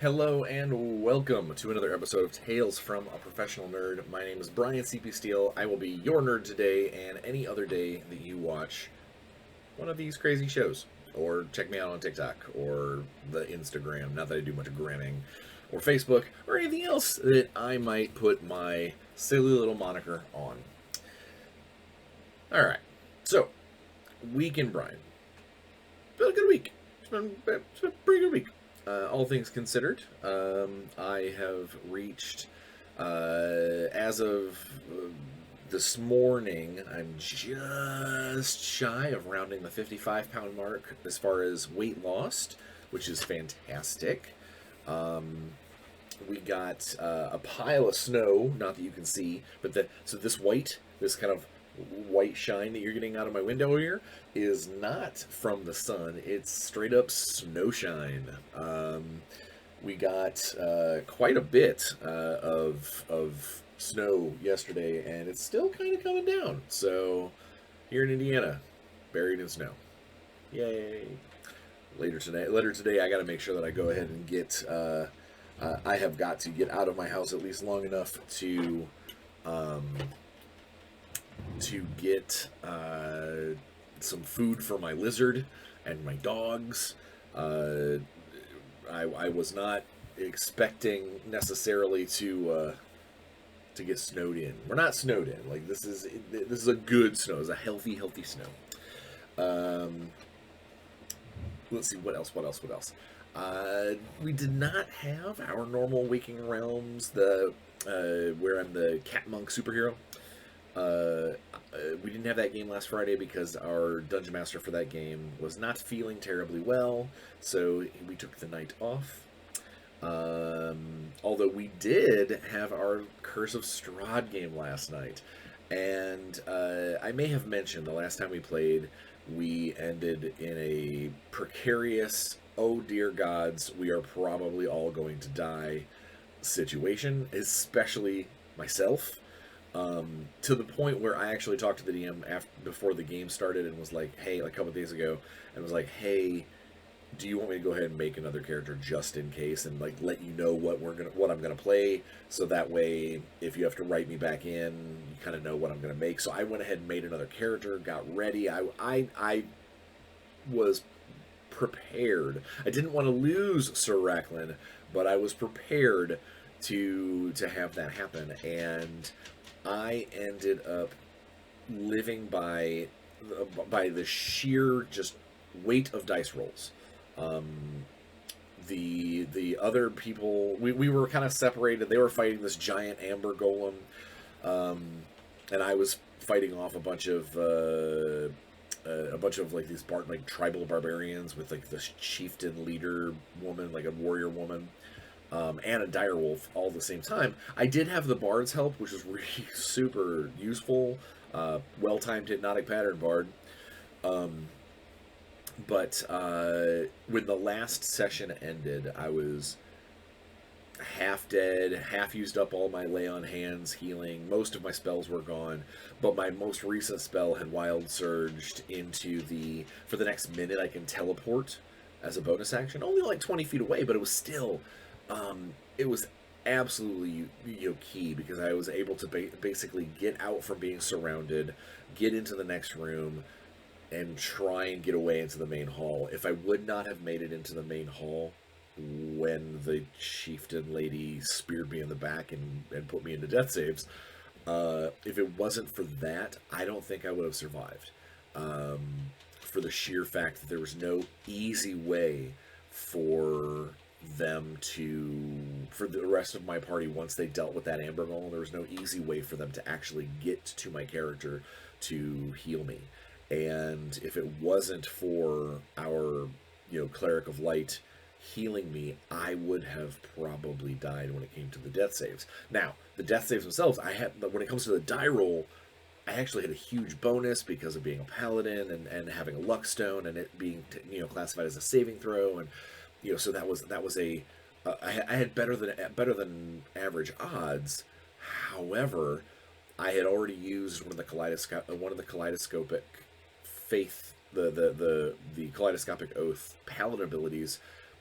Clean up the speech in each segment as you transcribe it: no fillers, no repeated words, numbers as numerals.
Hello and welcome to another episode of Tales from a Professional Nerd. My name is Bryan Steele. I will be your nerd today and any other day that you watch one of these crazy shows. Or check me out on TikTok or the Instagram, not that I do much gramming, or Facebook, or anything else that I might put my silly little moniker on. Alright, so, week in Bryan. It's been a good week. It's been a pretty good week. All things considered, I have reached, as of this morning, I'm just shy of rounding the 55-pound mark as far as weight lost, which is fantastic. We got a pile of snow, not that you can see, but so this kind of white shine that you're getting out of my window here is not from the sun. It's straight up snow shine. We got quite a bit of snow yesterday, and it's still kind of coming down. So here in Indiana, buried in snow. Yay! Later today, I got to make sure that I go ahead and get. I have got to get out of my house at least long enough to get some food for my lizard and my dogs. I was not expecting necessarily to get snowed in. We're not snowed in. Like this is a good snow. It's a healthy snow. Let's see what else. We did not have our normal Waking Realms, the where I'm the cat monk superhero. We didn't have that game last Friday because our dungeon master for that game was not feeling terribly well, so we took the night off. Although we did have our Curse of Strahd game last night, and I may have mentioned the last time we played, we ended in a precarious, oh dear gods, we are probably all going to die situation, especially myself. To the point where I actually talked to the DM before the game started and was like, hey, like a couple days ago, and was like, hey, do you want me to go ahead and make another character just in case, and like let you know what I'm gonna play, so that way if you have to write me back in, you kind of know what I'm gonna make. So I went ahead and made another character, got ready. I was prepared. I didn't want to lose Sir Racklin, but I was prepared to have that happen, and I ended up living by the sheer just weight of dice rolls. The other people, we were kind of separated. They were fighting this giant amber golem, and I was fighting off a bunch of like these like tribal barbarians with like this chieftain leader woman, like a warrior woman. And a direwolf all at the same time. I did have the bard's help, which was really super useful. Well-timed hypnotic pattern bard. But when the last session ended, I was half dead, half used up all my lay on hands healing. Most of my spells were gone, but my most recent spell had wild surged into for the next minute I can teleport as a bonus action. Only like 20 feet away, but it was still... it was absolutely key, because I was able to basically get out from being surrounded, get into the next room, and try and get away into the main hall. If I would not have made it into the main hall when the chieftain lady speared me in the back and put me into death saves, if it wasn't for that, I don't think I would have survived. For the sheer fact that there was no easy way for the rest of my party, once they dealt with that amber golem, there was no easy way for them to actually get to my character to heal me. And if it wasn't for our cleric of light healing me, I would have probably died when it came to the death saves. Now, the death saves themselves, when it comes to the die roll, I actually had a huge bonus because of being a paladin and having a luck stone, and it being classified as a saving throw, and so that was I had better than average odds. However, I had already used one of the kaleidoscopic faith, the kaleidoscopic oath paladin abilities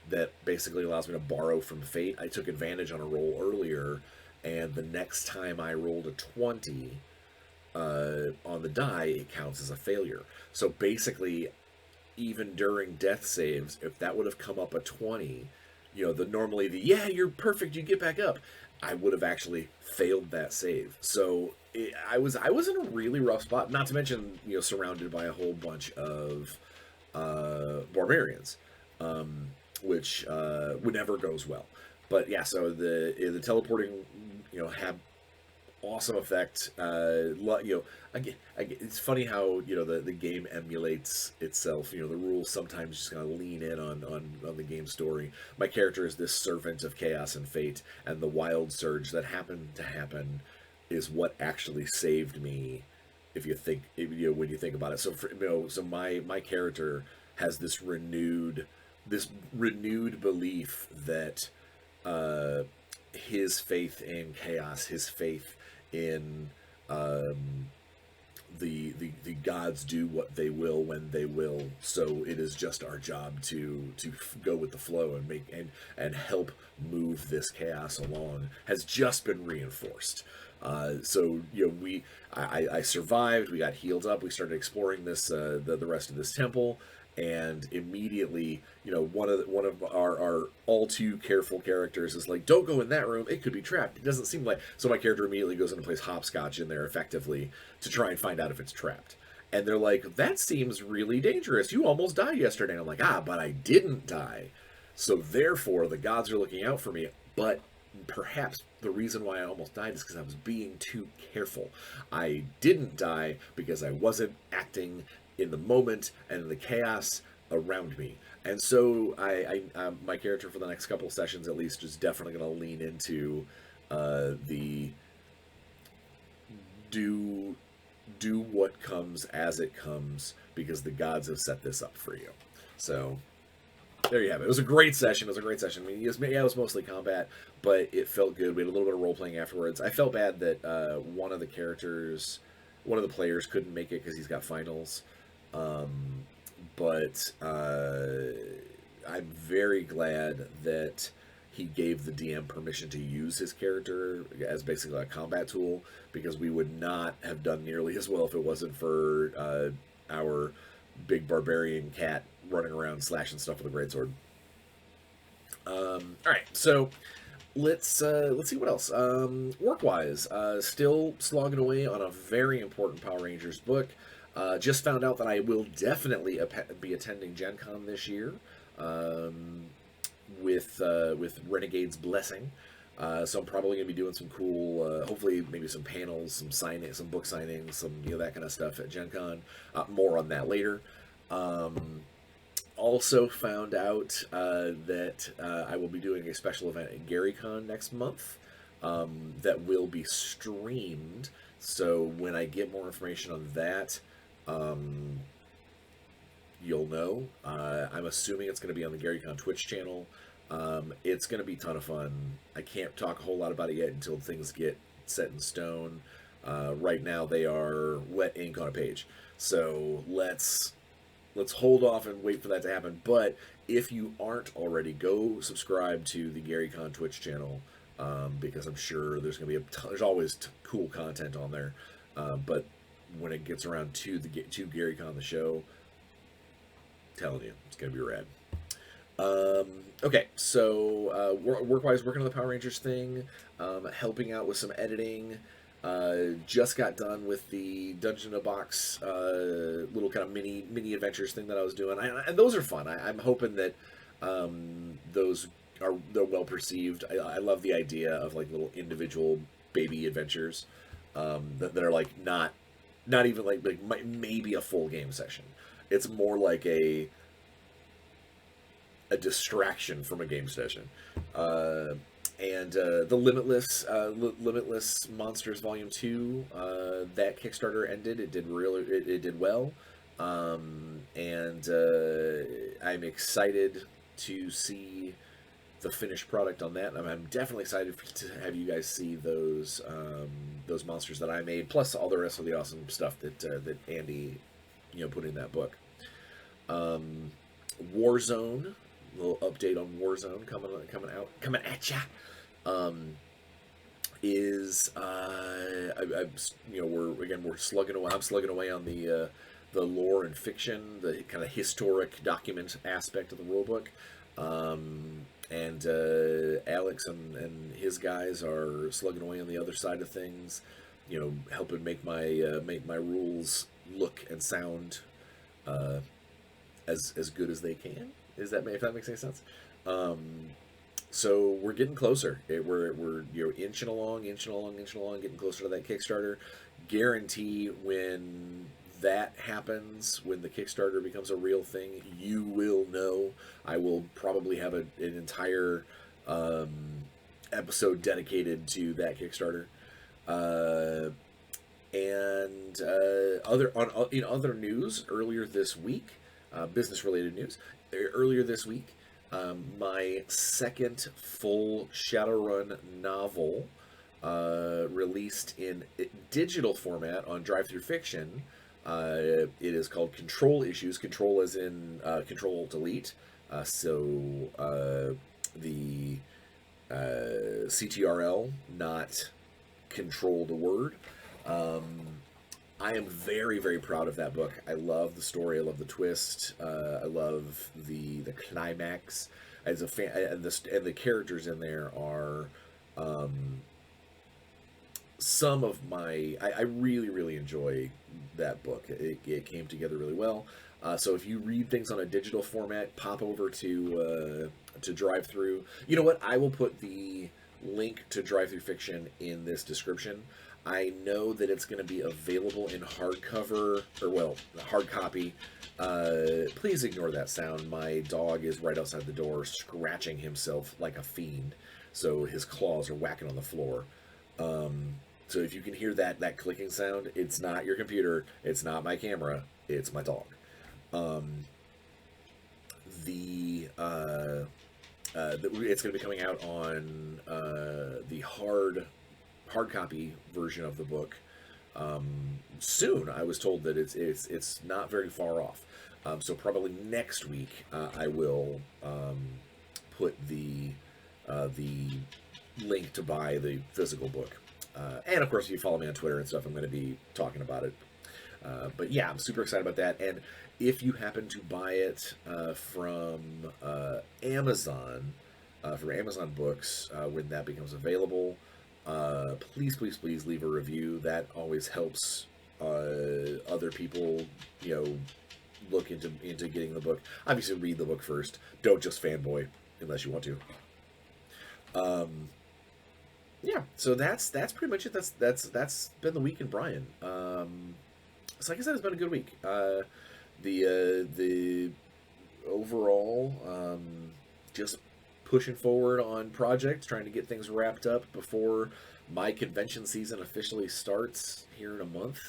that basically allows me to borrow from fate. I took advantage on a roll earlier, and the next time I rolled a 20 on the die, it counts as a failure. So basically, even during death saves, if that would have come up a 20, normally yeah, you're perfect, you get back up, I would have actually failed that save. So I was in a really rough spot. Not to mention, surrounded by a whole bunch of barbarians, which never goes well. But yeah, so the teleporting, had awesome effect. Again, it's funny how the game emulates itself. The rules sometimes just kind of lean in on the game story. My character is this servant of chaos and fate, and the wild surge that happened to happen is what actually saved me. If you think, when you think about it, so my character has this renewed belief that his faith in chaos, his faith in the gods do what they will when they will. So it is just our job to go with the flow and make and help move this chaos along. Has just been reinforced. So I survived. We got healed up. We started exploring this the rest of this temple. And immediately, one of our all too careful characters is like, "Don't go in that room. It could be trapped." It doesn't seem like so. My character immediately goes in and plays hopscotch in there effectively to try and find out if it's trapped. And they're like, "That seems really dangerous. You almost died yesterday." And I'm like, but I didn't die. So therefore, the gods are looking out for me. But perhaps the reason why I almost died is because I was being too careful. I didn't die because I wasn't acting in the moment and in the chaos around me. And so my character for the next couple sessions at least is definitely going to lean into the do what comes as it comes, because the gods have set this up for you. So there you have it. It was a great session. I mean, it was mostly combat, but it felt good. We had a little bit of role playing afterwards. I felt bad that one of the players couldn't make it because he's got finals. But I'm very glad that he gave the DM permission to use his character as basically a combat tool, because we would not have done nearly as well if it wasn't for our big barbarian cat running around slashing stuff with a greatsword. All right, so let's see what else. Work-wise, still slogging away on a very important Power Rangers book. Just found out that I will definitely be attending Gen Con this year with Renegade's blessing. So I'm probably going to be doing some cool, hopefully maybe some panels, some book signings, some that kind of stuff at Gen Con. More on that later. Also found out that I will be doing a special event at GaryCon next month that will be streamed. So when I get more information on that, you'll know. I'm assuming it's going to be on the GaryCon Twitch channel. It's going to be a ton of fun. I can't talk a whole lot about it yet until things get set in stone. Right now they are wet ink on a page. So let's hold off and wait for that to happen. But if you aren't already, go subscribe to the GaryCon Twitch channel, because I'm sure there's going to be there's always cool content on there. But when it gets around to GaryCon the show, telling you, it's going to be rad. Okay, so work-wise, working on the Power Rangers thing, helping out with some editing. Just got done with the Dungeon in a Box little kind of mini adventures thing that I was doing, and those are fun. I'm hoping that they're well perceived. I love the idea of like little individual baby adventures that are like not even like maybe a full game session. It's more like a distraction from a game session. And the Limitless Monsters Volume 2, that Kickstarter ended. It did well. And I'm excited to see the finished product on that. I'm definitely excited to have you guys see those monsters that I made, plus all the rest of the awesome stuff that Andy put in that book. Warzone, little update on Warzone coming at ya. Is we're slugging away. I'm slugging away on the lore and fiction, the kind of historic document aspect of the rulebook. And Alex and his guys are slugging away on the other side of things, helping make my rules look and sound as good as they can. If that makes any sense. So we're getting closer. We're inching along, getting closer to that Kickstarter. Guarantee when that happens, when the Kickstarter becomes a real thing, you will know. I will probably have an entire episode dedicated to that Kickstarter. And other news earlier this week, business related news earlier this week. My second full Shadowrun novel, released in digital format on Drive-Thru Fiction. It is called Control Issues. Control as in Control-Delete. The CTRL, not control the word. I am very, very proud of that book. I love the story. I love the twist. I love the climax. As a fan, and the characters in there are some of my. I really, really enjoy that book. It came together really well. So if you read things on a digital format, pop over to Drive-Thru. You know what? I will put the link to Drive-Thru Fiction in this description. I know that it's going to be available in hardcover, hard copy. Please ignore that sound. My dog is right outside the door scratching himself like a fiend, so his claws are whacking on the floor. So if you can hear that clicking sound, it's not your computer, it's not my camera, it's my dog. It's going to be coming out on the hard copy version of the book soon. I was told that it's not very far off. So probably next week I will put the link to buy the physical book. And of course, if you follow me on Twitter and stuff, I'm going to be talking about it. But yeah, I'm super excited about that. And if you happen to buy it from Amazon Books, when that becomes available, please leave a review. That always helps other people, look into getting the book. Obviously, read the book first. Don't just fanboy unless you want to. Yeah, so that's pretty much it. That's been the week in Bryan. So like I said, it's been a good week. The overall, just pushing forward on projects, trying to get things wrapped up before my convention season officially starts here in a month.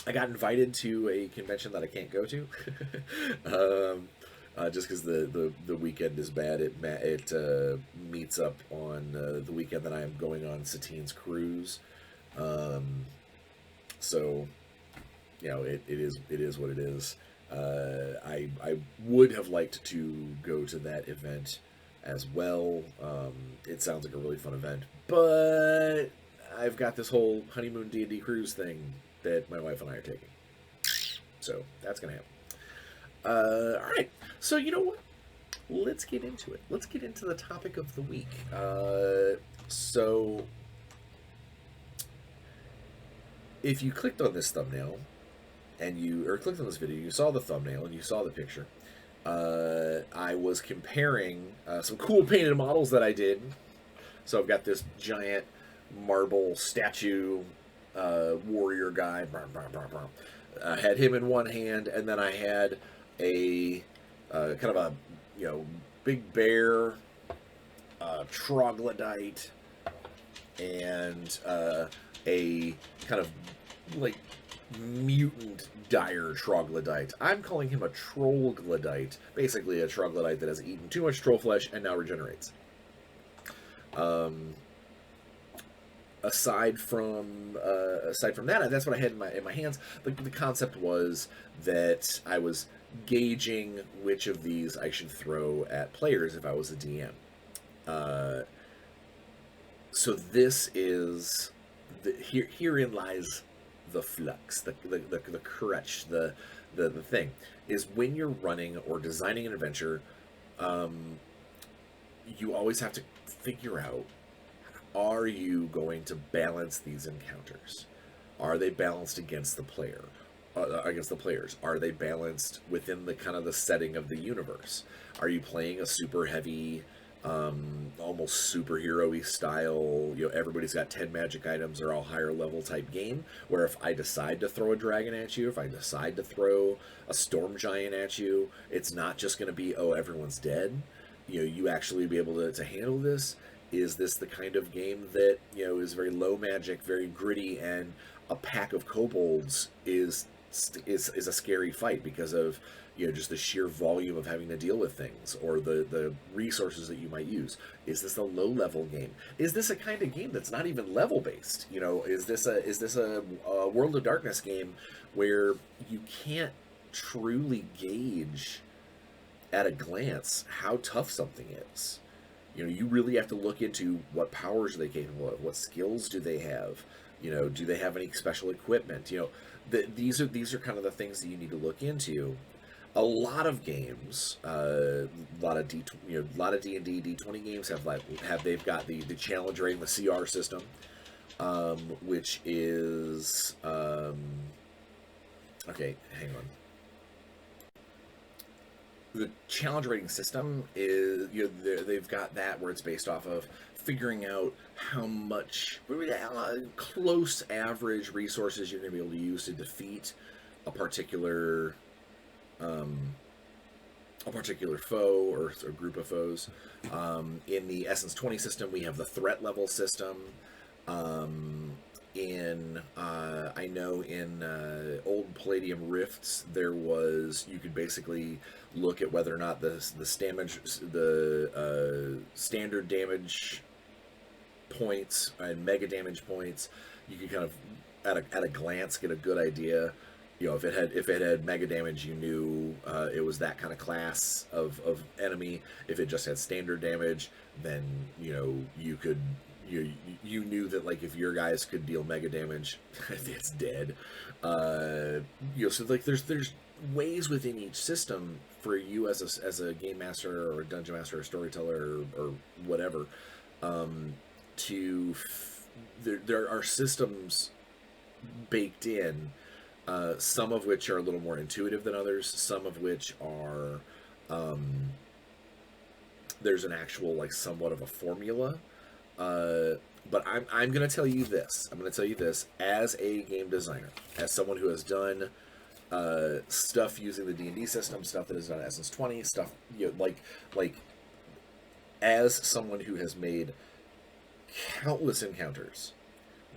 I got invited to a convention that I can't go to, just because the weekend is bad. It meets up on the weekend that I am going on Satine's cruise. So, it is what it is. I would have liked to go to that event as well. It sounds like a really fun event, but I've got this whole honeymoon D&D cruise thing that my wife and I are taking, so that's gonna happen. All right, so you know what? Let's get into it. Let's get into the topic of the week. So if you clicked on this thumbnail or clicked on this video, you saw the thumbnail and you saw the picture. I was comparing some cool painted models that I did. So I've got this giant marble statue warrior guy. I had him in one hand, and then I had a kind of a big bear, troglodyte, and a kind of like mutant dire troglodyte. I'm calling him a trollglodyte. Basically a troglodyte that has eaten too much troll flesh and now regenerates. Aside from that, that's what I had in my hands. The concept was that I was gauging which of these I should throw at players if I was a DM. Uh, so this is herein lies the flux, the crutch, the thing is when you're running or designing an adventure, um, you always have to figure out, are you going to balance these encounters? Are they balanced against the player? Against the players? Are they balanced within the kind of the setting of the universe? Are you playing a super heavy, almost superhero-y style, everybody's got 10 magic items, they're all higher level type game, where if I decide to throw a dragon at you, if I decide to throw a storm giant at you, it's not just going to be, oh, everyone's dead. You actually be able to handle this. Is this the kind of game that is very low magic, very gritty, and a pack of kobolds is a scary fight because of just the sheer volume of having to deal with things, or the resources that you might use? Is this a low level game? Is this a kind of game that's not even level based? Is this a World of Darkness game where you can't truly gauge at a glance how tough something is? You really have to look into what powers are they capable of, what skills do they have, do they have any special equipment? These are kind of the things that you need to look into. A lot of games, a lot of a lot of D&D D20 games they've got the challenge rating, the CR system, which is okay. Hang on. The challenge rating system is they've got that where it's based off of figuring out how much close average resources you're going to be able to use to defeat a particular foe or a group of foes. In the Essence 20 system, we have the threat level system. I know in old Palladium Rifts, you could basically look at whether or not the standard damage points and mega damage points. You could kind of at a glance get a good idea. If it had mega damage, you knew it was that kind of class of enemy. If it just had standard damage, then you could. You knew that, like, if your guys could deal mega damage, it's dead. So like there's ways within each system for you as a game master or a dungeon master or storyteller or whatever, there are systems baked in, some of which are a little more intuitive than others, some of which are there's an actual, like, somewhat of a formula. But I'm going to tell you this. I'm going to tell you this as a game designer, as someone who has done stuff using the D&D system, stuff that is done Essence 20, stuff like as someone who has made countless encounters.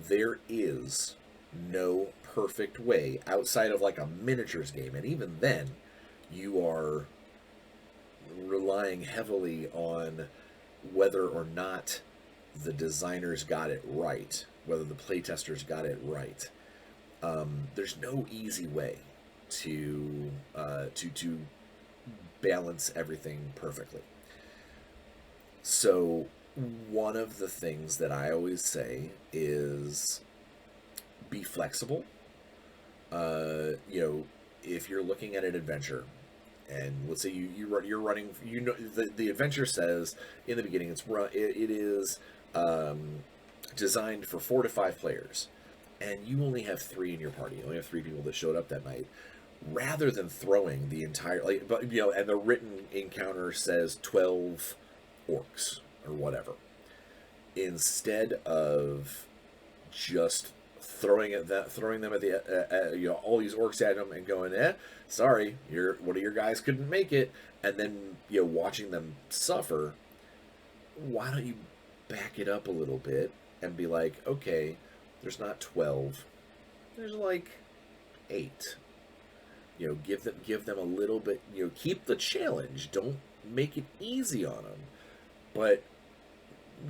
There is no perfect way outside of like a miniatures game, and even then, you are relying heavily on whether or not the designers got it right, whether the playtesters got it right. There's no easy way to balance everything perfectly. So one of the things that I always say is be flexible. If you're looking at an adventure, and let's say you're running, the adventure says in the beginning it is designed for 4 to 5 players, and you only have 3 in your party. You only have 3 people that showed up that night. Rather than throwing the entire, and the written encounter says 12 orcs or whatever, instead of just throwing them at the all these orcs at them and going, sorry, one of your guys couldn't make it, and then watching them suffer. Why don't you back it up a little bit and be like, okay, there's not 12, there's like 8. Give them a little bit. Keep the challenge. Don't make it easy on them, but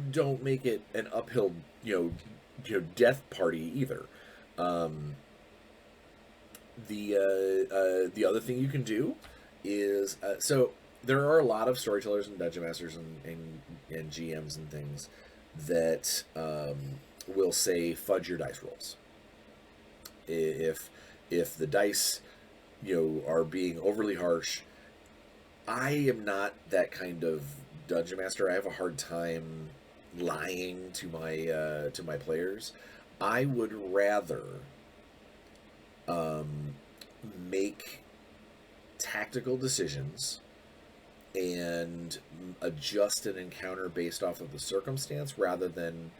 don't make it an uphill death party either. The other thing you can do is so there are a lot of storytellers and dungeon masters and GMs and things that will say fudge your dice rolls. If the dice are being overly harsh, I am not that kind of dungeon master. I have a hard time lying to my players. I would rather make tactical decisions and adjust an encounter based off of the circumstance rather than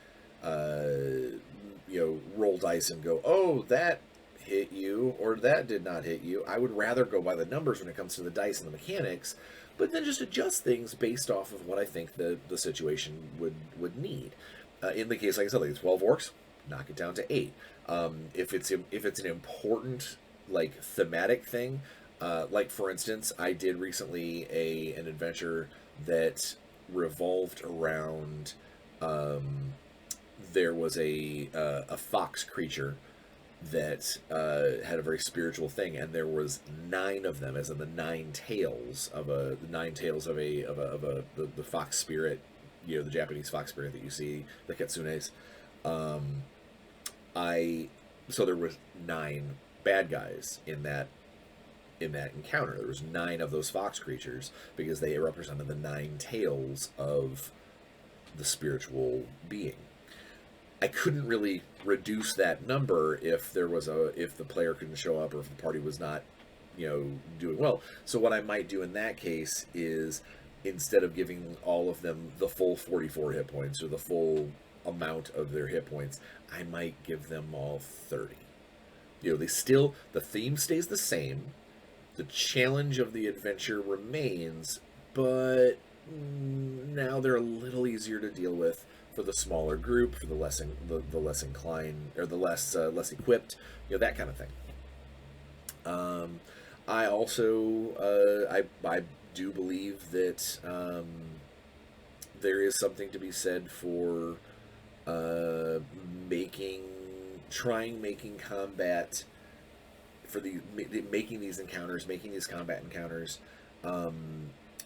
roll dice and go, oh, that hit you or that did not hit you. I would rather go by the numbers when it comes to the dice and the mechanics, but then just adjust things based off of what I think the situation would need. In the case, like I said, like 12 orcs, knock it down to 8. If it's an important like thematic thing, like for instance, I did recently an adventure that revolved around there was a fox creature that had a very spiritual thing, and there was 9 of them, as in the 9 tails of the fox spirit, the Japanese fox spirit that you see, the kitsunes. So there was 9 bad guys in that encounter. There was 9 of those fox creatures because they represented the 9 tails of the spiritual being. I couldn't really reduce that number if the player couldn't show up or if the party was not, doing well. So what I might do in that case is, instead of giving all of them the full 44 hit points or the full amount of their hit points, I might give them all 30. The theme stays the same. The challenge of the adventure remains, but now they're a little easier to deal with for the smaller group, for the less inclined or the less equipped, that kind of thing. I also I do believe that there is something to be said for making combat for making these combat encounters,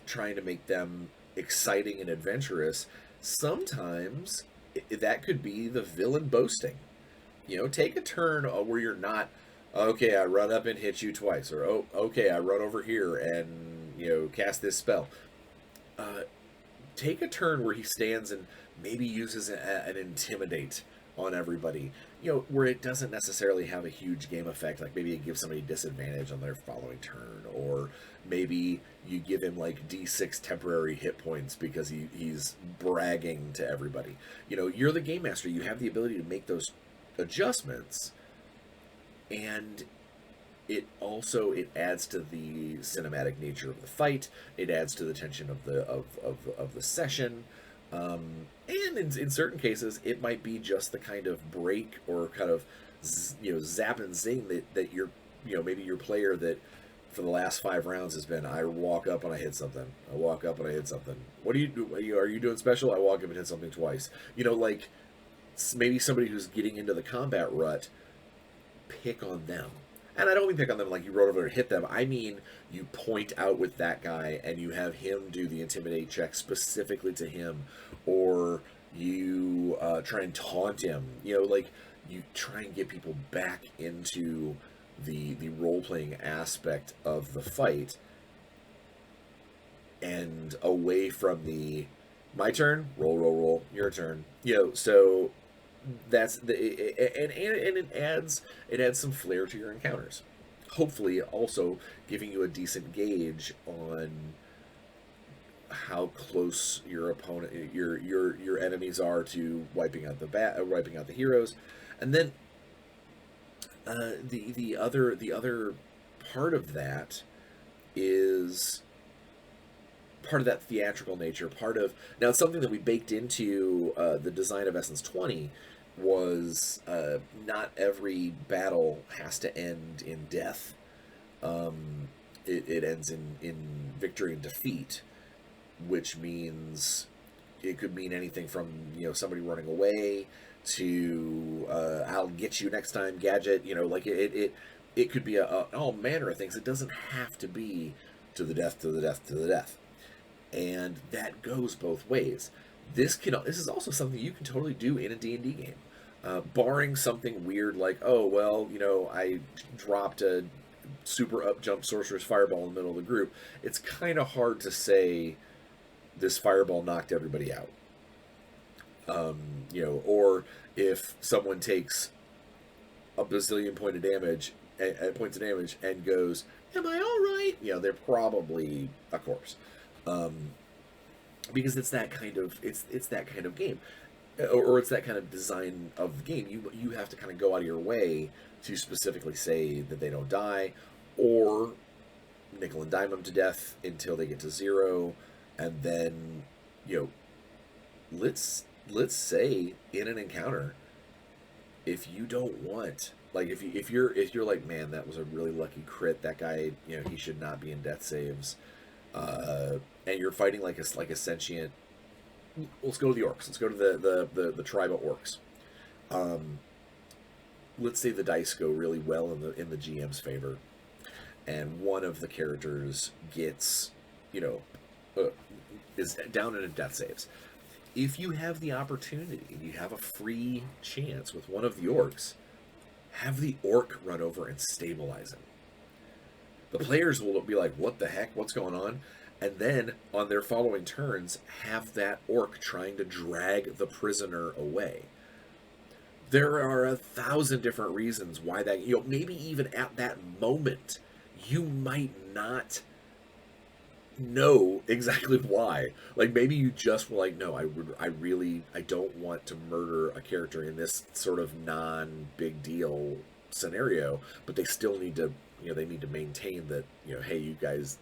trying to make them exciting and adventurous. Sometimes that could be the villain boasting. Take a turn where you're not, okay, I run up and hit you twice, or oh, okay, I run over here and cast this spell. Take a turn where he stands and maybe uses an intimidate on everybody, where it doesn't necessarily have a huge game effect. Like maybe it gives somebody disadvantage on their following turn, or maybe you give him like D6 temporary hit points because he's bragging to everybody. You're the game master. You have the ability to make those adjustments, and it adds to the cinematic nature of the fight. It adds to the tension of the session. And in certain cases, it might be just the kind of break or kind of zap and zing that maybe your player that for the last 5 rounds has been, I walk up and I hit something. I walk up and I hit something. What do you do? Are you doing special? I walk up and hit something twice. Like maybe somebody who's getting into the combat rut, pick on them. And I don't mean pick on them like you rode over and hit them. I mean you point out with that guy and you have him do the intimidate check specifically to him, or you try and taunt him. Like you try and get people back into the role-playing aspect of the fight and away from the my turn, roll, your turn. So that's and it adds some flair to your encounters. Hopefully also giving you a decent gauge on how close your opponent, your enemies are to wiping out the heroes. And then the other part of that is part of that theatrical nature. Now it's something that we baked into the design of Essence 20 was not every battle has to end in death. It ends in victory and defeat, which means it could mean anything from somebody running away to I'll get you next time gadget. Like it could be all manner of things. It doesn't have to be to the death, to the death, to the death. And that goes both ways. This is also something you can totally do in a D&D game. Barring something weird like, oh, well, I dropped a super up jump sorcerer's fireball in the middle of the group. It's kind of hard to say this fireball knocked everybody out. Or if someone takes a bazillion points of damage and goes, am I all right? They're probably a corpse. Because it's that kind of game, or it's that kind of design of the game. You have to kind of go out of your way to specifically say that they don't die, or nickel and dime them to death until they get to 0, and then let's say in an encounter, if you don't want, like, if you're like, man, that was a really lucky crit, that guy, he should not be in death saves, and you're fighting like a sentient. Let's go to the orcs. Let's go to the tribe of orcs. Let's say the dice go really well in the GM's favor, and one of the characters gets, is down in a death saves. If you have the opportunity, you have a free chance with one of the orcs, have the orc run over and stabilize him. The players will be like, what the heck? What's going on? And then, on their following turns, have that orc trying to drag the prisoner away. There are 1,000 different reasons why that, maybe even at that moment, you might not know exactly why. Like, maybe you just were like, no, I don't want to murder a character in this sort of non-big deal scenario, but they still need to, they need to maintain that, hey, you guys,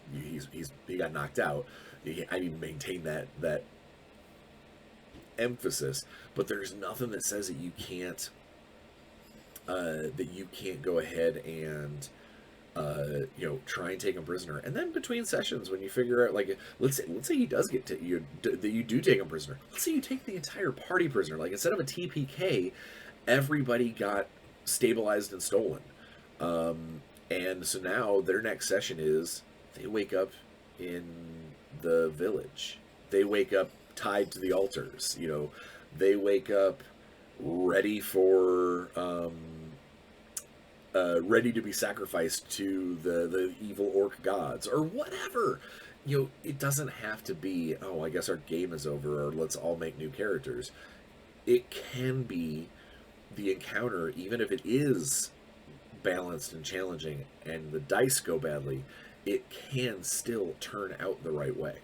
he got knocked out. I need to maintain that emphasis. But there's nothing that says that you can't go ahead and try and take him prisoner. And then between sessions, when you figure out, like, let's say he does get that you do take him prisoner. Let's say you take the entire party prisoner. Like, instead of a TPK, everybody got stabilized and stolen. And so now their next session is they wake up in the village. They wake up tied to the altars. They wake up ready for ready to be sacrificed to the evil orc gods or whatever. It doesn't have to be, oh, I guess our game is over, or let's all make new characters. It can be the encounter, even if it is balanced and challenging and the dice go badly, it can still turn out the right way.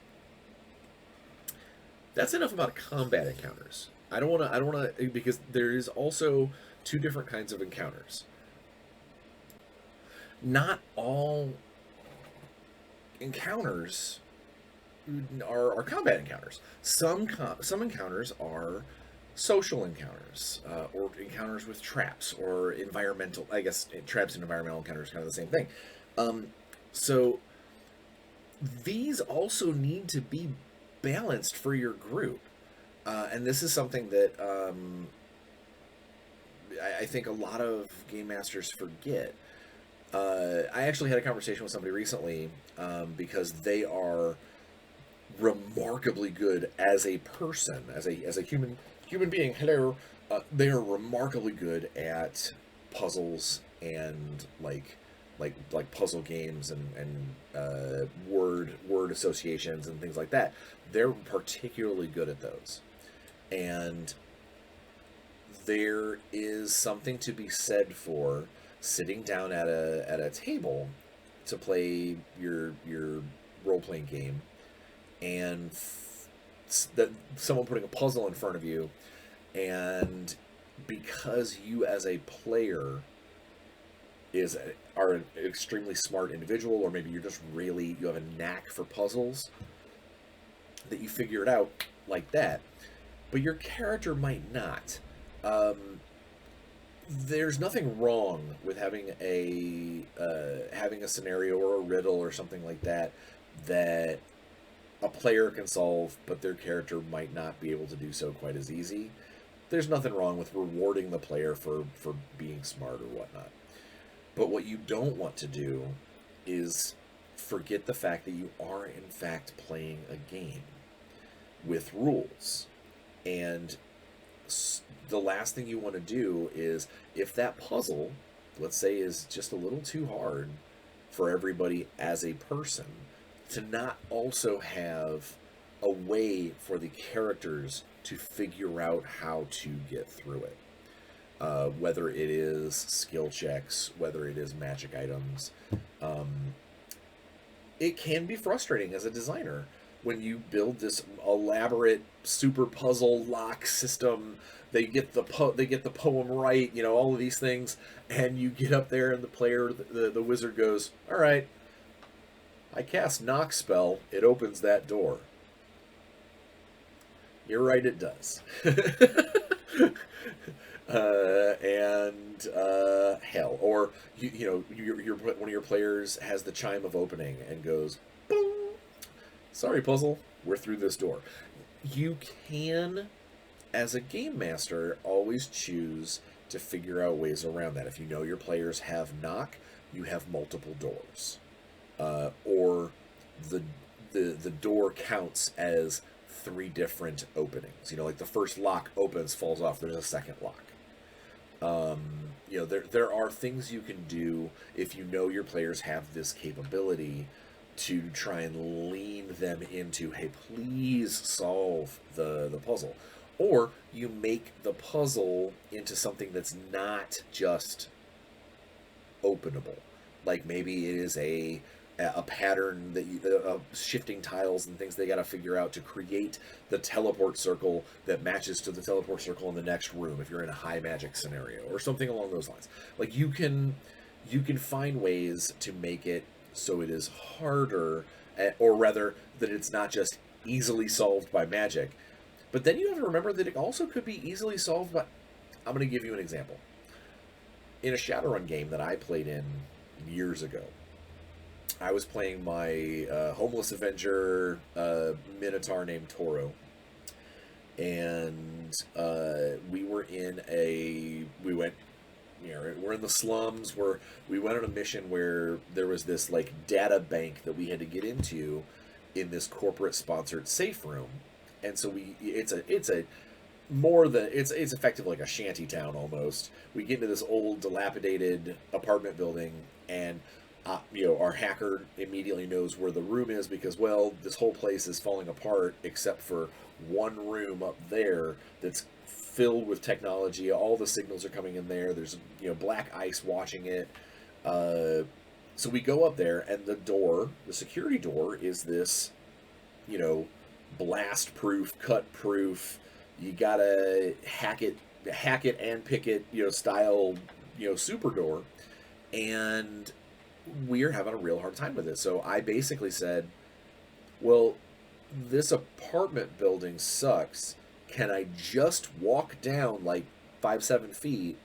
That's enough about combat encounters. I don't want to, because there is also two different kinds of encounters. Not all encounters are combat encounters. Some encounters are social encounters, or encounters with traps, or environmental. I guess traps and environmental encounters are kind of the same thing. So these also need to be balanced for your group, and this is something that I think a lot of game masters forget. I actually had a conversation with somebody recently, because they are remarkably good as a person, as a human being. Hello, they are remarkably good at puzzles and like puzzle games and word associations and things like that. They're particularly good at those, and there is something to be said for sitting down at a table to play your role-playing game, and that someone putting a puzzle in front of you, and because you as a player are an extremely smart individual, or maybe you have a knack for puzzles, that you figure it out like that, but your character might not. There's nothing wrong with having a scenario or a riddle or something like that a player can solve, but their character might not be able to do so quite as easy. There's nothing wrong with rewarding the player for being smart or whatnot. But what you don't want to do is forget the fact that you are in fact playing a game with rules. And the last thing you want to do is, if that puzzle, let's say, is just a little too hard for everybody as a person, to not also have a way for the characters to figure out how to get through it. Whether it is skill checks, whether it is magic items. It can be frustrating as a designer when you build this elaborate super puzzle lock system. They get the poem right, all of these things, and you get up there and the player, the wizard goes, all right, I cast knock spell, it opens that door. You're right, it does. Hell, or one of your players has the chime of opening and goes, boom, sorry puzzle, we're through this door. You can, as a game master, always choose to figure out ways around that. If you know your players have knock, you have multiple doors, or the door counts as 3 different openings. Like the first lock opens, falls off, there's a second lock. There are things you can do if you know your players have this capability to try and lean them into, hey, please solve the puzzle. Or you make the puzzle into something that's not just openable. Like maybe it is a pattern that shifting tiles and things they got to figure out to create the teleport circle that matches to the teleport circle in the next room if you're in a high magic scenario or something along those lines. Like you can find ways to make it so it is harder, or rather that it's not just easily solved by magic. But then you have to remember that it also could be easily solved by... I'm going to give you an example. In a Shadowrun game that I played in years ago, I was playing my homeless Avenger Minotaur named Toro. And we're in the slums where we went on a mission where there was this like data bank that we had to get into in this corporate sponsored safe room. And so it's effectively like a shanty town almost. We get into this old dilapidated apartment building, and our hacker immediately knows where the room is because, well, this whole place is falling apart except for one room up there that's filled with technology. All the signals are coming in there. There's black ice watching it. So we go up there, and the security door is this, blast proof, cut proof. You gotta hack it and pick it, style, super door. And we're having a real hard time with it. So I basically said, well, this apartment building sucks. Can I just walk down like 5-7 feet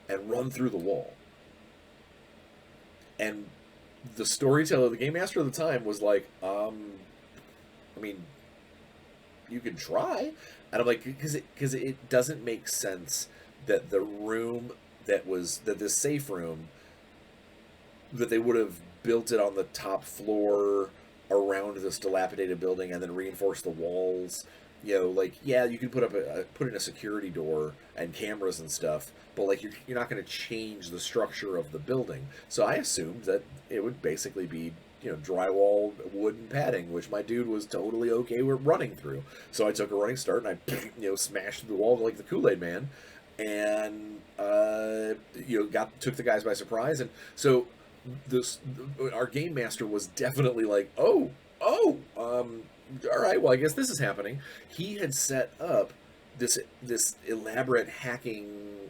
and run through the wall? And the storyteller, the game master at the time, was like, I mean, you can try. And I'm like, because it doesn't make sense that the room that this safe room, that they would have built it on the top floor around this dilapidated building and then reinforced the walls. You can put in a security door and cameras and stuff, but like you're not going to change the structure of the building. So I assumed that it would basically be drywall, wooden padding, which my dude was totally okay with running through. So I took a running start and I smashed through the wall like the Kool-Aid Man, and took the guys by surprise. And so our game master was definitely like, all right, well, I guess this is happening. He had set up this elaborate hacking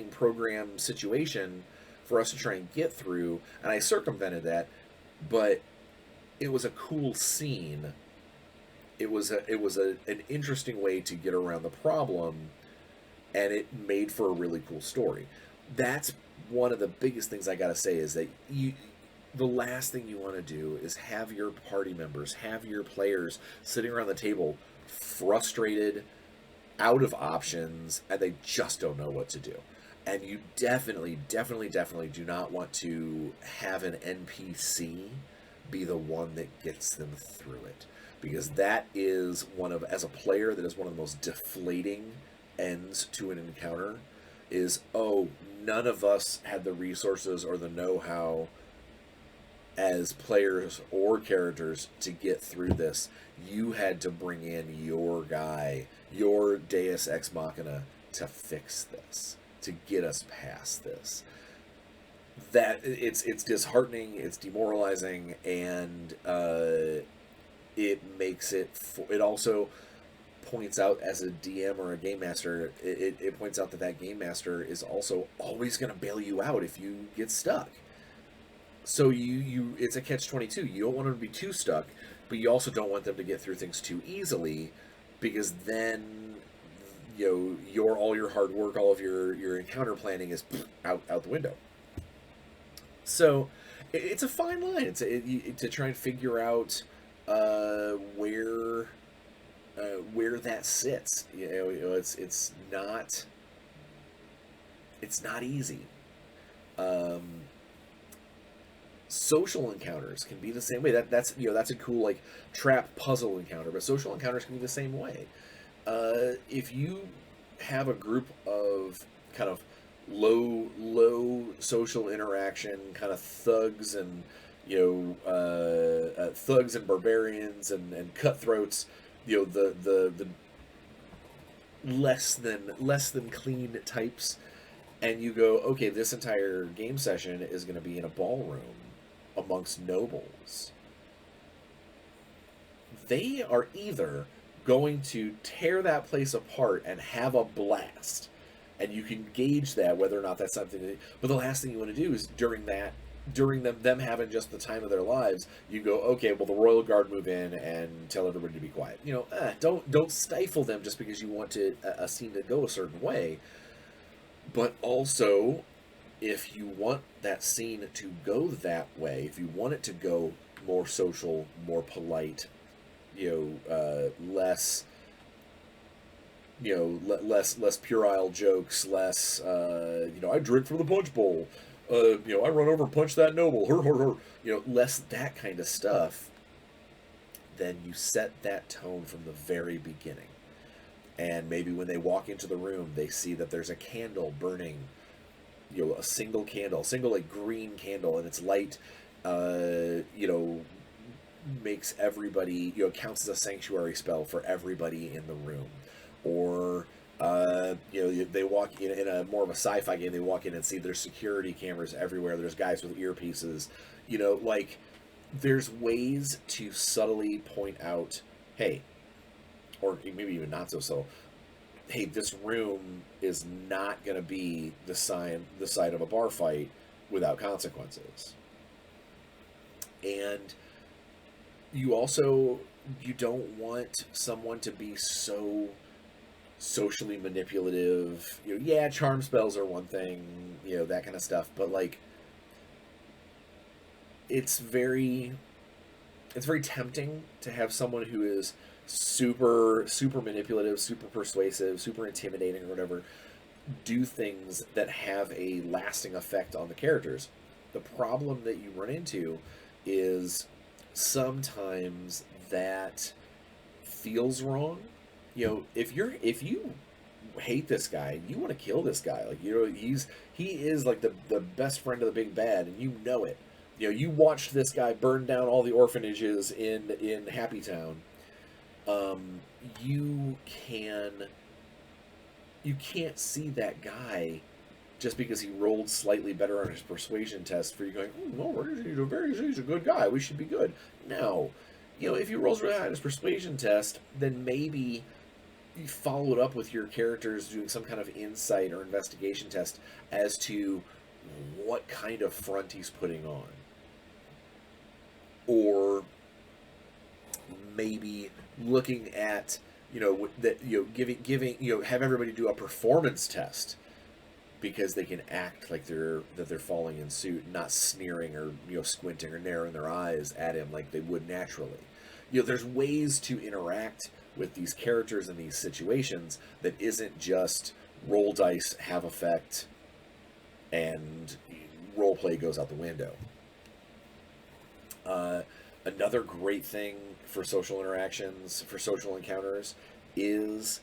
program situation for us to try and get through, and I circumvented that, but it was a cool scene. It was an interesting way to get around the problem, and it made for a really cool story. That's one of the biggest things I gotta say, is that the last thing you want to do is have your party members, have your players sitting around the table frustrated, out of options, and they just don't know what to do. And you definitely, definitely, definitely do not want to have an NPC be the one that gets them through it. Because that is as a player, that is one of the most deflating ends to an encounter. Is, oh, none of us had the resources or the know how as players or characters to get through this. You had to bring in your guy, your Deus Ex Machina, to fix this, to get us past this. That it's disheartening, it's demoralizing, and it makes it. It also points out, as a DM or a game master, it points out that that game master is also always going to bail you out if you get stuck. So you it's a catch-22. You don't want them to be too stuck, but you also don't want them to get through things too easily, because then all your hard work, all of your encounter planning is out the window. So it's a fine line. It's to try and figure out where that sits. It's not easy. Social encounters can be the same way. That's a cool, like, trap puzzle encounter, but social encounters can be the same way. If you have a group of kind of low social interaction kind of thugs and thugs and barbarians and cutthroats, the less than clean types, and you go, okay, this entire game session is going to be in a ballroom amongst nobles. They are either going to tear that place apart and have a blast, and you can gauge that, whether or not that's something but the last thing you want to do is during them having just the time of their lives, you go, okay, well, the royal guard move in and tell everybody to be quiet. Don't stifle them just because you want a scene to go a certain way. But also, if you want that scene to go that way, if you want it to go more social, more polite, less puerile jokes, less I drink from the punch bowl, I run over and punch that noble, less that kind of stuff, then you set that tone from the very beginning. And maybe when they walk into the room, they see that there's a candle burning, a single candle, like green candle, and its light, makes everybody, counts as a sanctuary spell for everybody in the room. Or, they walk in a more of a sci-fi game, they walk in and see there's security cameras everywhere, there's guys with earpieces, like, there's ways to subtly point out, hey, or maybe even not so subtle, hey, this room is not going to be the site of a bar fight without consequences. And you don't want someone to be so socially manipulative. Charm spells are one thing, that kind of stuff, but, like, it's very tempting to have someone who is super manipulative, super persuasive, super intimidating, or whatever, do things that have a lasting effect on the characters. The problem that you run into is sometimes that feels wrong. If you hate this guy, you want to kill this guy, like, he is like the best friend of the big bad, and you know it. You watched this guy burn down all the orphanages in Happy Town. You can't see that guy just because he rolled slightly better on his persuasion test for you going, oh, well, he's a good guy, we should be good. No. If he rolls really high on his persuasion test, then maybe you follow it up with your characters doing some kind of insight or investigation test as to what kind of front he's putting on. Or maybe looking at, giving have everybody do a performance test, because they can act like they're falling in suit, not sneering or squinting or narrowing their eyes at him like they would naturally. There's ways to interact with these characters in these situations that isn't just roll dice, have effect, and roleplay goes out the window. Another great thing for social interactions, for social encounters, is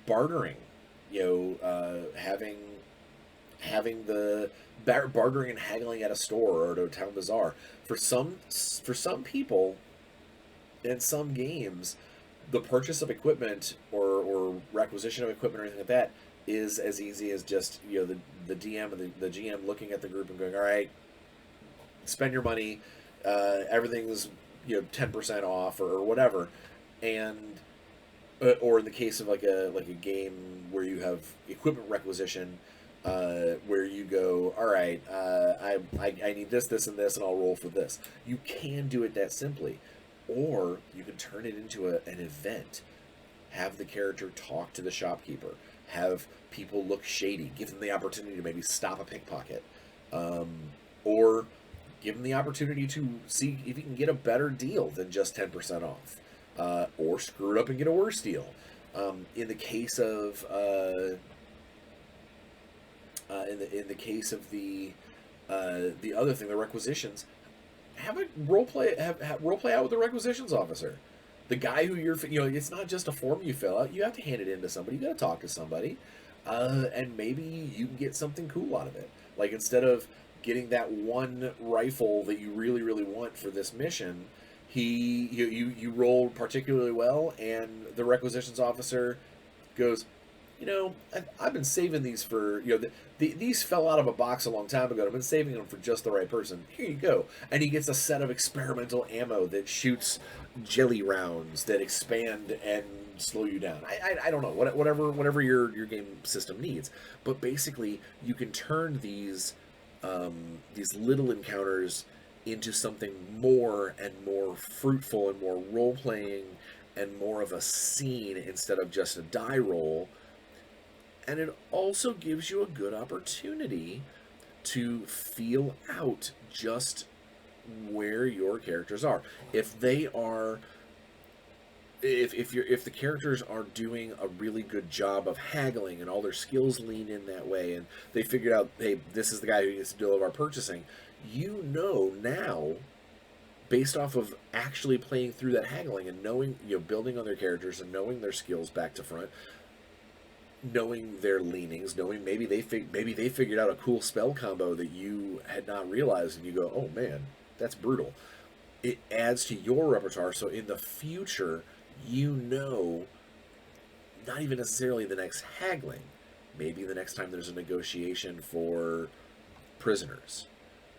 bartering. Having the bartering and haggling at a store or at a town bazaar. For some people, in some games, the purchase of equipment or requisition of equipment or anything like that is as easy as just the DM and the GM looking at the group and going, all right, spend your money, everything's 10% off or whatever, and or in the case of like a game where you have equipment requisition, where you go, all right, I need this, and this, and I'll roll for this. You can do it that simply, or you can turn it into an event. Have the character talk to the shopkeeper. Have people look shady. Give them the opportunity to maybe stop a pickpocket, or give them the opportunity to see if you can get a better deal than just 10% off, or screw it up and get a worse deal. In the case of in the case of the other thing, the requisitions, have a role play out with the requisitions officer, the guy who it's not just a form you fill out. You have to hand it in to somebody. You got to talk to somebody, and maybe you can get something cool out of it. Like, instead of getting that one rifle that you really, really want for this mission, you rolled particularly well, and the requisitions officer goes, I've been saving these for, these fell out of a box a long time ago. I've been saving them for just the right person. Here you go. And he gets a set of experimental ammo that shoots jelly rounds that expand and slow you down. I don't know, whatever your game system needs. But basically, you can turn these little encounters into something more and more fruitful and more role-playing and more of a scene instead of just a die roll. And it also gives you a good opportunity to feel out just where your characters are. If they are, if the characters are doing a really good job of haggling and all their skills lean in that way, and they figured out, hey, this is the guy who gets to do all of our purchasing, now, based off of actually playing through that haggling and knowing, building on their characters and knowing their skills back to front, knowing their leanings, knowing maybe they figured out a cool spell combo that you had not realized, and you go, oh man, that's brutal. It adds to your repertoire, so in the future, not even necessarily the next haggling, maybe the next time there's a negotiation for prisoners,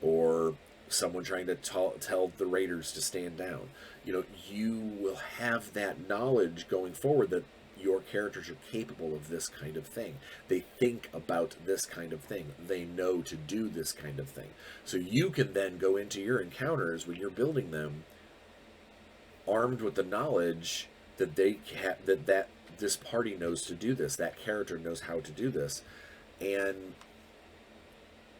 or someone trying to tell the raiders to stand down, you will have that knowledge going forward that your characters are capable of this kind of thing. They think about this kind of thing. They know to do this kind of thing. So you can then go into your encounters when you're building them armed with the knowledge that that this party knows to do this. That character knows how to do this, and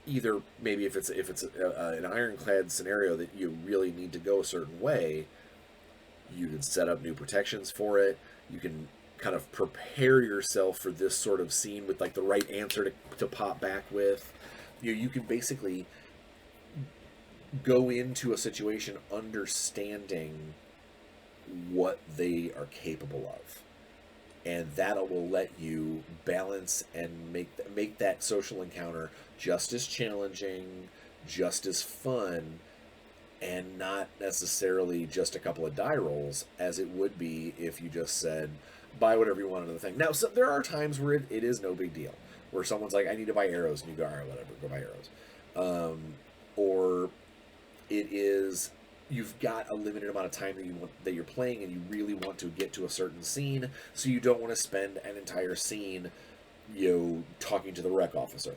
either maybe if it's an ironclad scenario that you really need to go a certain way, you can set up new protections for it. You can kind of prepare yourself for this sort of scene with like the right answer to pop back with. You can basically go into a situation understanding what they are capable of, and that will let you balance and make that social encounter just as challenging, just as fun, and not necessarily just a couple of die rolls as it would be if you just said, buy whatever you want on the thing. Now, so there are times where it is no big deal, where someone's like, I need to buy arrows, and you go, all right, whatever, go buy arrows. Or it is, you've got a limited amount of time that you're playing, and you really want to get to a certain scene, so you don't want to spend an entire scene, talking to the rec officer.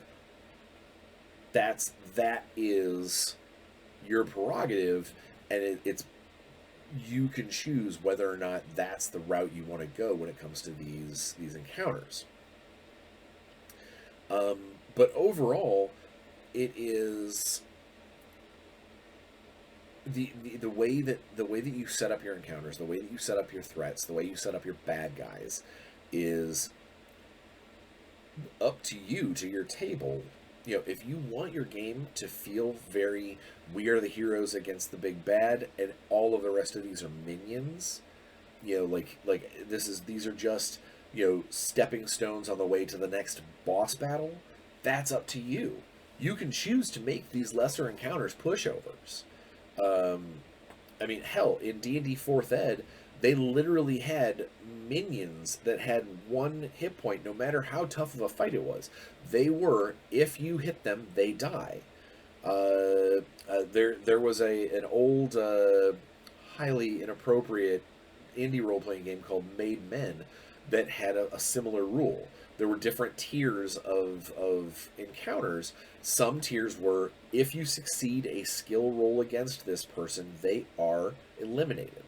That is your prerogative, and it's you can choose whether or not that's the route you want to go when it comes to these encounters. But overall, it is the way that you set up your encounters, the way that you set up your threats, the way you set up your bad guys, is up to you, to your table, if you want your game to feel very, we are the heroes against the big bad, and all of the rest of these are minions. These are just stepping stones on the way to the next boss battle. That's up to you. You can choose to make these lesser encounters pushovers. I mean, hell, in D&D 4th Ed, they literally had minions that had 1 hit point, no matter how tough of a fight it was. They were, if you hit them, they die. There was an old, highly inappropriate indie role-playing game called Made Men that had a similar rule. There were different tiers of encounters. Some tiers were, if you succeed a skill roll against this person, they are eliminated.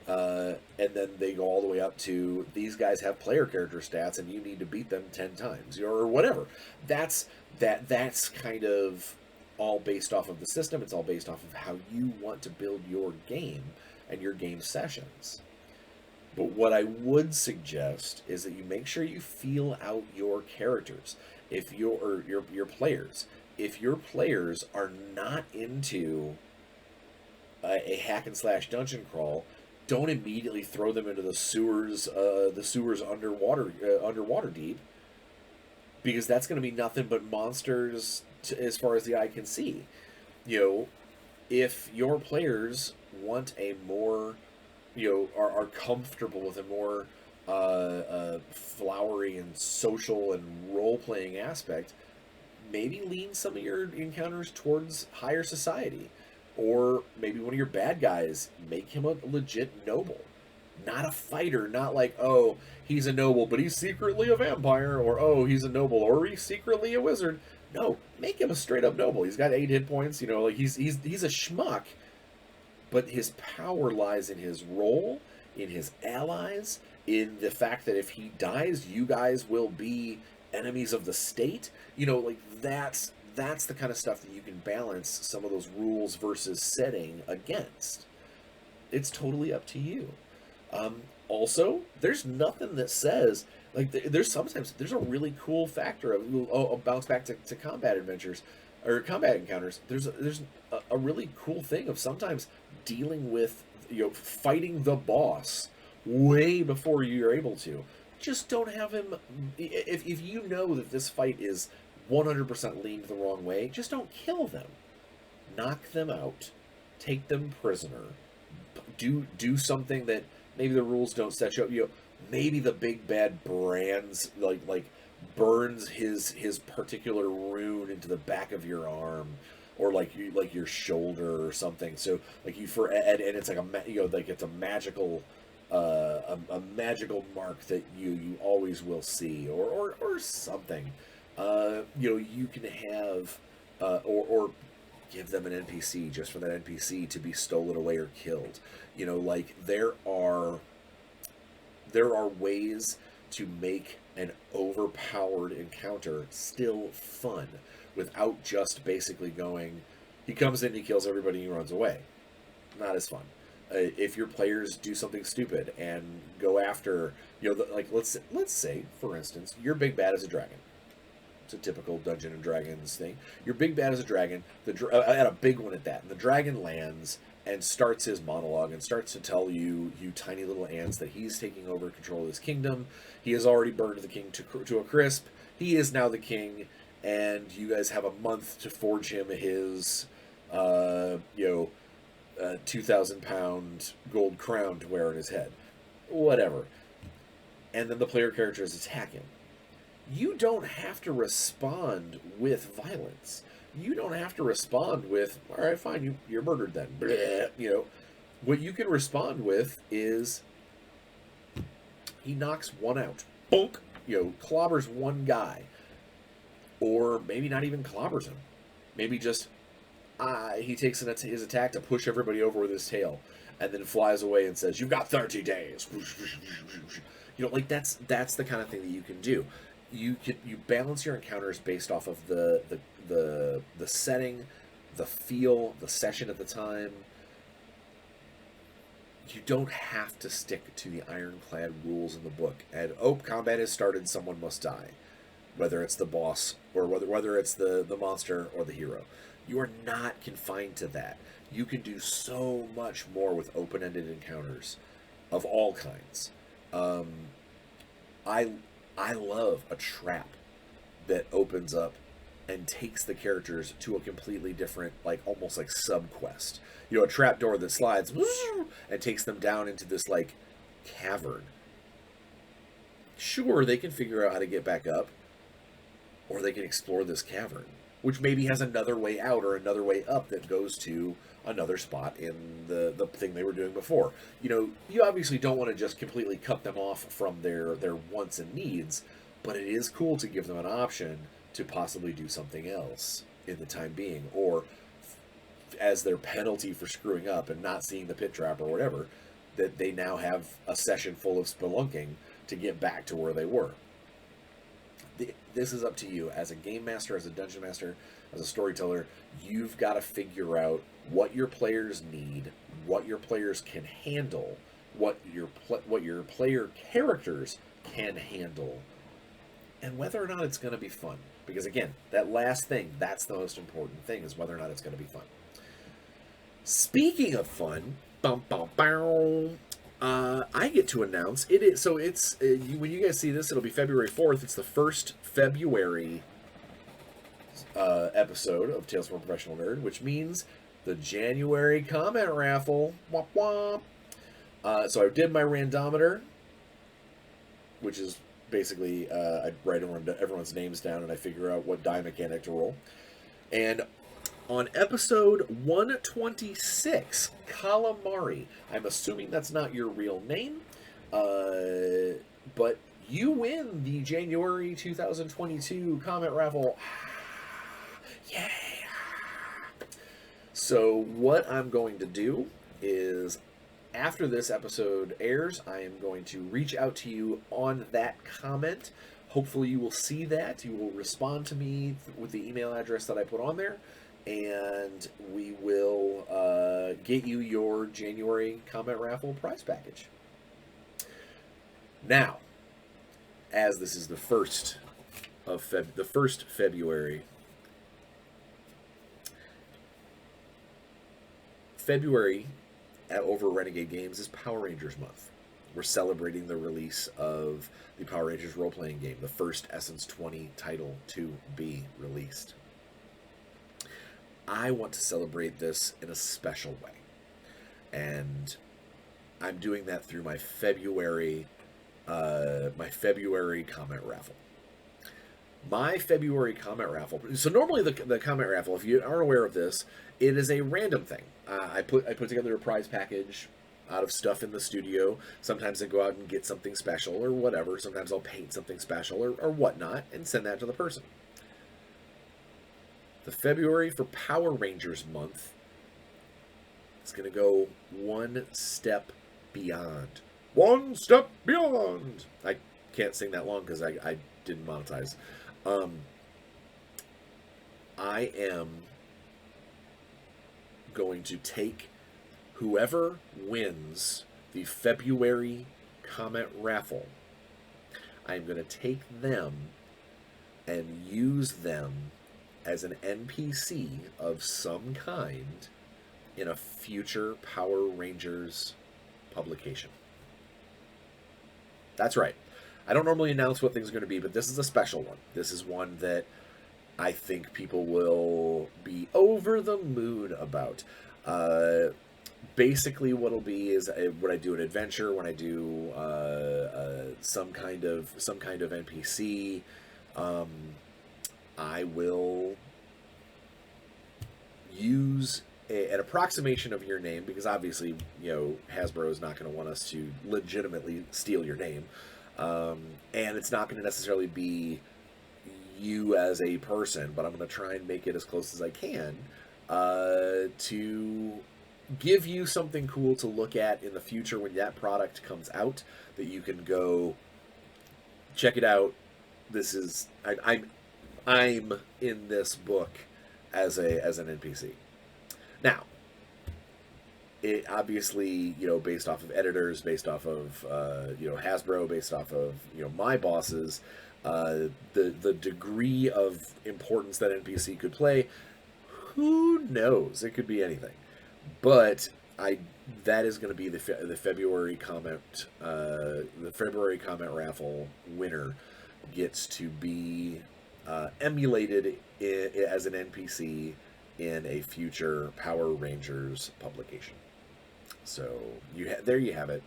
And then they go all the way up to, these guys have player character stats and you need to beat them 10 times or whatever. That's kind of all based off of the system. It's all based off of how you want to build your game and your game sessions. But what I would suggest is that you make sure you feel out your characters. If your players, if your players are not into a hack and slash dungeon crawl, don't immediately throw them into the sewers underwater deep, because that's going to be nothing but monsters as far as the eye can see. If your players want a more, are comfortable with a more flowery and social and role-playing aspect, maybe lean some of your encounters towards higher society. Or maybe one of your bad guys, make him a legit noble. Not a fighter, not like, oh, he's a noble, but he's secretly a vampire, or oh, he's a noble, or he's secretly a wizard. No, make him a straight-up noble. He's got 8 hit points, he's a schmuck, but his power lies in his role, in his allies, in the fact that if he dies, you guys will be enemies of the state. That's the kind of stuff that you can balance some of those rules versus setting against. It's totally up to you. Also, there's nothing that says, there's a really cool factor of, I'll bounce back to combat adventures or combat encounters. There's a really cool thing of sometimes dealing with, fighting the boss way before you're able to. Just don't have him, if you know that this fight is 100% leaned the wrong way, just don't kill them. Knock them out. Take them prisoner. Do something that maybe the rules don't set you up. Maybe the big bad brands burns his particular rune into the back of your arm, or your shoulder or something. So and it's it's a magical a magical mark that you always will see, or something. You can have, or give them an NPC just for that NPC to be stolen away or killed. There are ways to make an overpowered encounter still fun without just basically going, he comes in, he kills everybody, and he runs away. Not as fun. If your players do something stupid and go after, let's say, for instance, your big bad is a dragon. It's a typical Dungeons and Dragons thing. Your big bad is a dragon. I had a big one at that. And the dragon lands and starts his monologue and starts to tell you tiny little ants, that he's taking over control of his kingdom. He has already burned the king to a crisp. He is now the king, and you guys have a month to forge him his, 2,000-pound gold crown to wear on his head. Whatever. And then the player character is attacking. You don't have to respond with violence. You don't have to respond with, all right, fine, you're murdered then. Bleh. What you can respond with is, he knocks one out. Bonk. Clobbers one guy. Or maybe not even clobbers him. Maybe just, he takes his attack to push everybody over with his tail, and then flies away and says, you've got 30 days. That's the kind of thing that you can do. You balance your encounters based off of the setting, the feel, the session at the time. You don't have to stick to the ironclad rules in the book. And combat has started, someone must die. whether it's the boss or whether it's the monster or the hero. You are not confined to that. You can do so much more with open-ended encounters of all kinds. I love a trap that opens up and takes the characters to a completely different, like almost like sub-quest. You know, a trap door that slides and takes them down into this like cavern. Sure, they can figure out how to get back up, or they can explore this cavern, which maybe has another way out or another way up that goes to another spot in the thing they were doing before. You know, you obviously don't want to just completely cut them off from their wants and needs, but it is cool to give them an option to possibly do something else in the time being, or as their penalty for screwing up and not seeing the pit trap or whatever, that they now have a session full of spelunking to get back to where they were. This is up to you as a game master, as a dungeon master, as a storyteller. You've got to figure out what your players need, what your players can handle, what your player characters can handle, and whether or not it's going to be fun. Because again, that last thing, that's the most important thing, is whether or not it's going to be fun. Speaking of fun, I get to announce it is. So it's when you guys see this, it'll be February 4th. It's the first February episode of Tales from a Professional Nerd, which means the January comment raffle. Womp womp. So I did my randometer, which is basically I write everyone's names down and I figure out what die mechanic to roll. And on episode 126, Calamari, I'm assuming that's not your real name, but you win the January 2022 comment raffle. Yeah! So what I'm going to do is, after this episode airs, I am going to reach out to you on that comment. Hopefully you will see that. You will respond to me with the email address that I put on there, and we will get you your January comment raffle prize package. Now, as this is the first of February, over Renegade Games is Power Rangers month. We're celebrating the release of the Power Rangers role-playing game, the first Essence 20 title to be released. I want to celebrate this in a special way, and I'm doing that through my February comment raffle. My February comment raffle. So normally the comment raffle, if you aren't aware of this, it is a random thing. I put together a prize package out of stuff in the studio. Sometimes I go out and get something special or whatever. Sometimes I'll paint something special or whatnot and send that to the person. The February for Power Rangers month is going to go one step beyond. One step beyond! I can't sing that long because I didn't monetize. I am going to take whoever wins the February comment raffle. I'm going to take them and use them as an NPC of some kind in a future Power Rangers publication. That's right. I don't normally announce what things are going to be, but this is a special one. This is one that I think people will be over the moon about. Basically, what it'll be is when I do an adventure, when I do some kind of NPC, I will use an approximation of your name, because obviously, you know, Hasbro is not going to want us to legitimately steal your name. And it's not going to necessarily be you as a person, but I'm going to try and make it as close as I can to give you something cool to look at in the future when that product comes out, that you can go check it out. This is I'm in this book as an NPC. Now, it obviously, you know, based off of editors, based off of, you know, Hasbro, based off of, you know, my bosses, The degree of importance that NPC could play, who knows? It could be anything. But I that is going to be the February comment the February comment raffle winner gets to be emulated as an NPC in a future Power Rangers publication. So there you have it.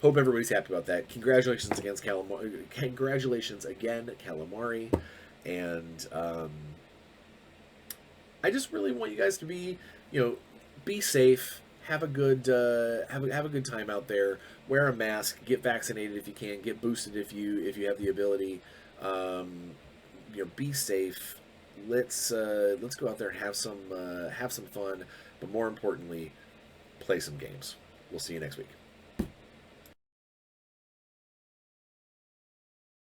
Hope everybody's happy about that. Congratulations against Calamari. Congratulations again, Calamari, and I just really want you guys to be, be safe. Have a good have a good time out there. Wear a mask. Get vaccinated if you can. Get boosted if you have the ability. Um, be safe. Let's go out there and have some fun. But more importantly, play some games. We'll see you next week.